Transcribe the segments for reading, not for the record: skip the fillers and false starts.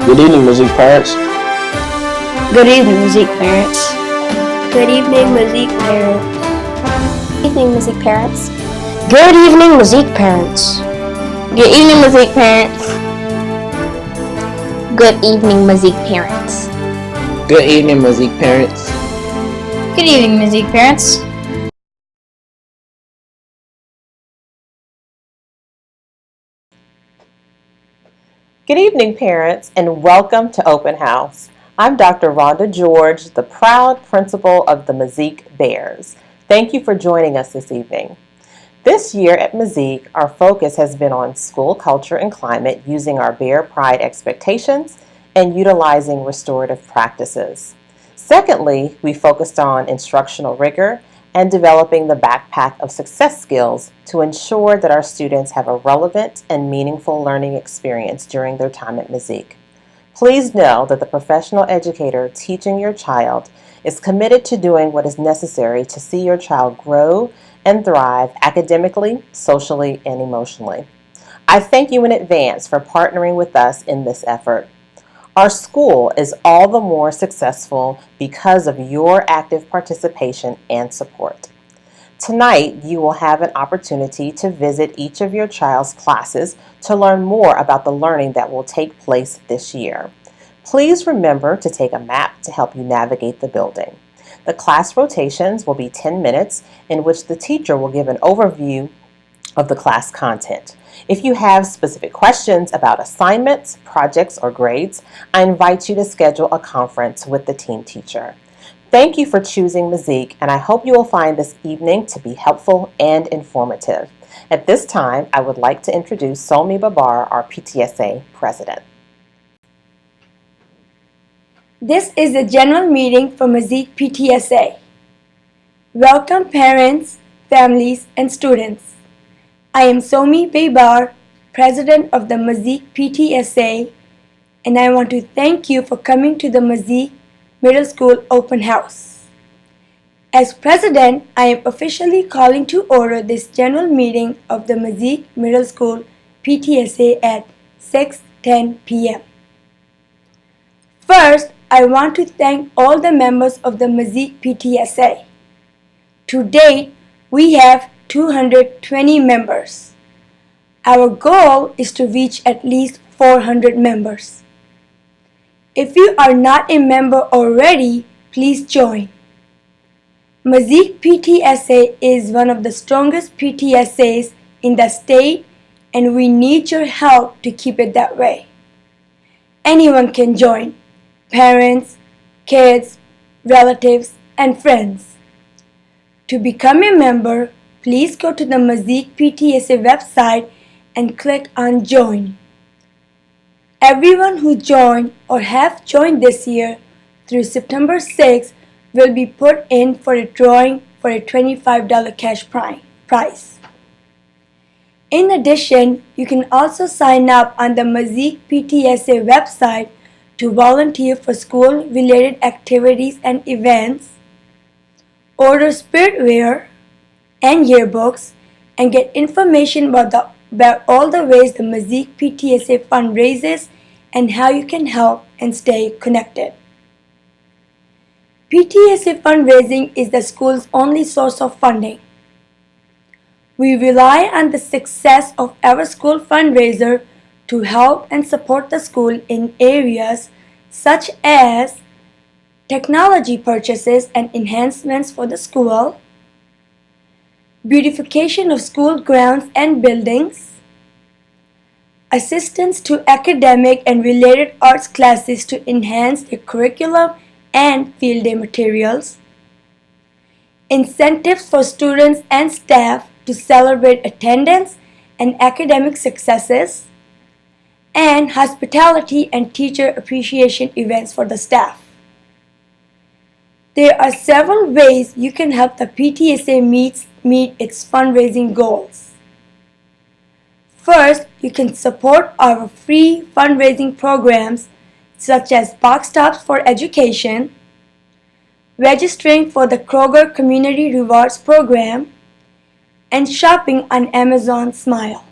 Good evening, music parents. Good evening, music parents. Good evening, music parents. Good evening, music parents. Good evening, music parents. Good evening, music parents. Good evening, music parents. Good evening, music parents. Good evening, music parents. Good evening, parents, and welcome to Open House. I'm Dr. Rhonda George, the proud principal of the MZK Bears. Thank you for joining us this evening. This year at MZK, our focus has been on school culture and climate using our Bear Pride expectations and utilizing restorative practices. Secondly, we focused on instructional rigor and developing the backpack of success skills to ensure that our students have a relevant and meaningful learning experience during their time at MZK. Please know that the professional educator teaching your child is committed to doing what is necessary to see your child grow and thrive academically, socially, and emotionally. I thank you in advance for partnering with us in this effort. Our school is all the more successful because of your active participation and support. Tonight, you will have an opportunity to visit each of your child's classes to learn more about the learning that will take place this year. Please remember to take a map to help you navigate the building. The class rotations will be 10 minutes in which the teacher will give an overview of the class content. If you have specific questions about assignments, projects, or grades, I invite you to schedule a conference with the team teacher. Thank you for choosing MZK, and I hope you will find this evening to be helpful and informative. At this time, I would like to introduce Somi Babar, our PTSA president. This is the general meeting for MZK PTSA. Welcome parents, families, and students. I am Somi Babar, president of the MZK PTSA, and I want to thank you for coming to the MZK Middle School Open House. As president, I am officially calling to order this general meeting of the MZK Middle School PTSA at 6:10 p.m. First, I want to thank all the members of the MZK PTSA. To date, we have 220 members. Our goal is to reach at least 400 members. If you are not a member already, please join. MZK PTSA is one of the strongest PTSAs in the state, and we need your help to keep it that way. Anyone can join: parents, kids, relatives, and friends. To become a member, please go to the MZK PTSA website and click on Join. Everyone who joined or have joined this year through September 6th will be put in for a drawing for a $25 cash prize. In addition, you can also sign up on the MZK PTSA website to volunteer for school-related activities and events, order spiritware and yearbooks, and get information about all the ways the MZK PTSA fundraises and how you can help and stay connected. PTSA fundraising is the school's only source of funding. We rely on the success of our school fundraiser to help and support the school in areas such as technology purchases and enhancements for the school, beautification of school grounds and buildings, assistance to academic and related arts classes to enhance the curriculum and field day materials, incentives for students and staff to celebrate attendance and academic successes, and hospitality and teacher appreciation events for the staff. There are several ways you can help the PTSA meet its fundraising goals. First, you can support our free fundraising programs such as Box Tops for Education, registering for the Kroger Community Rewards Program, and shopping on Amazon Smile.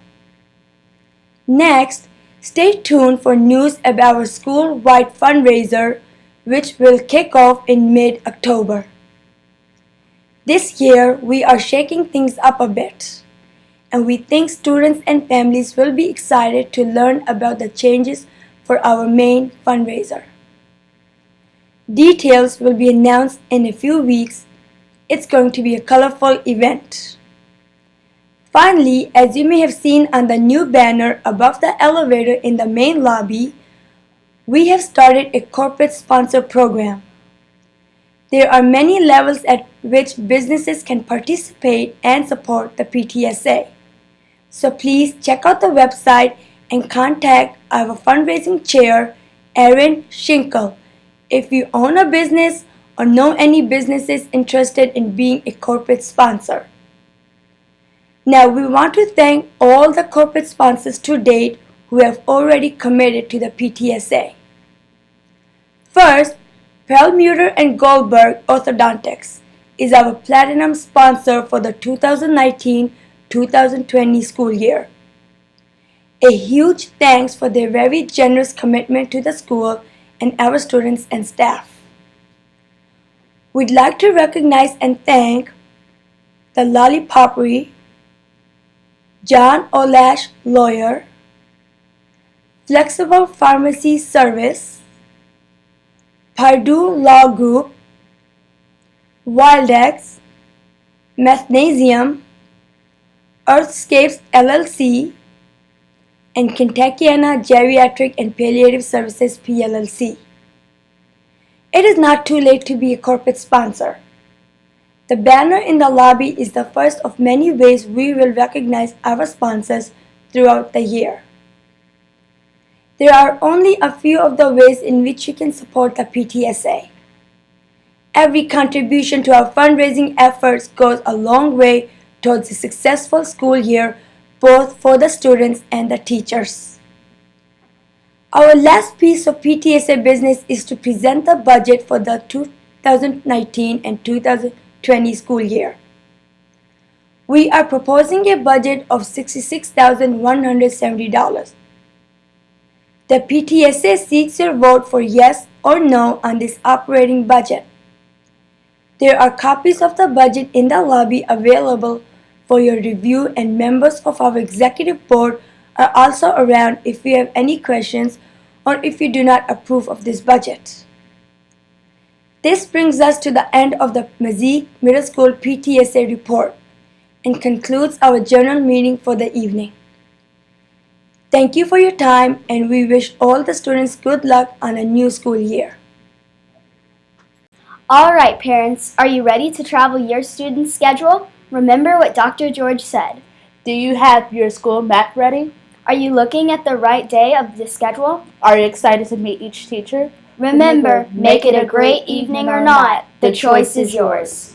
Next, Stay tuned for news about our school-wide fundraiser, which will kick off in mid-October. This year, we are shaking things up a bit, and we think students and families will be excited to learn about the changes for our main fundraiser. Details will be announced in a few weeks. It's going to be a colorful event. Finally, as you may have seen on the new banner above the elevator in the main lobby, we have started a corporate sponsor program. There are many levels at which businesses can participate and support the PTSA. So please check out the website and contact our fundraising chair, Erin Schinkel, if you own a business or know any businesses interested in being a corporate sponsor. Now we want to thank all the corporate sponsors to date who have already committed to the PTSA. First, Perlmutter and Goldberg Orthodontics is our platinum sponsor for the 2019-2020 school year. A huge thanks for their very generous commitment to the school and our students and staff. We'd like to recognize and thank the Lollipoppery, John Olash Lawyer, Flexible Pharmacy Service, Purdue Law Group, Wildex, Mathnasium, Earthscapes LLC, and Kentuckiana Geriatric and Palliative Services PLLC. It is not too late to be a corporate sponsor. The banner in the lobby is the first of many ways we will recognize our sponsors throughout the year. There are only a few of the ways in which you can support the PTSA. Every contribution to our fundraising efforts goes a long way towards a successful school year, both for the students and the teachers. Our last piece of PTSA business is to present the budget for the 2019 and 2020 school year. We are proposing a budget of $66,170. The PTSA seeks your vote for yes or no on this operating budget. There are copies of the budget in the lobby available for your review, and members of our executive board are also around if you have any questions or if you do not approve of this budget. This brings us to the end of the Mezque Middle School PTSA report and concludes our general meeting for the evening. Thank you for your time, and we wish all the students good luck on a new school year. All right, parents, are you ready to travel your student's schedule? Remember what Dr. George said. Do you have your school map ready? Are you looking at the right day of the schedule? Are you excited to meet each teacher? Remember, make it a great evening or not. The choice is yours.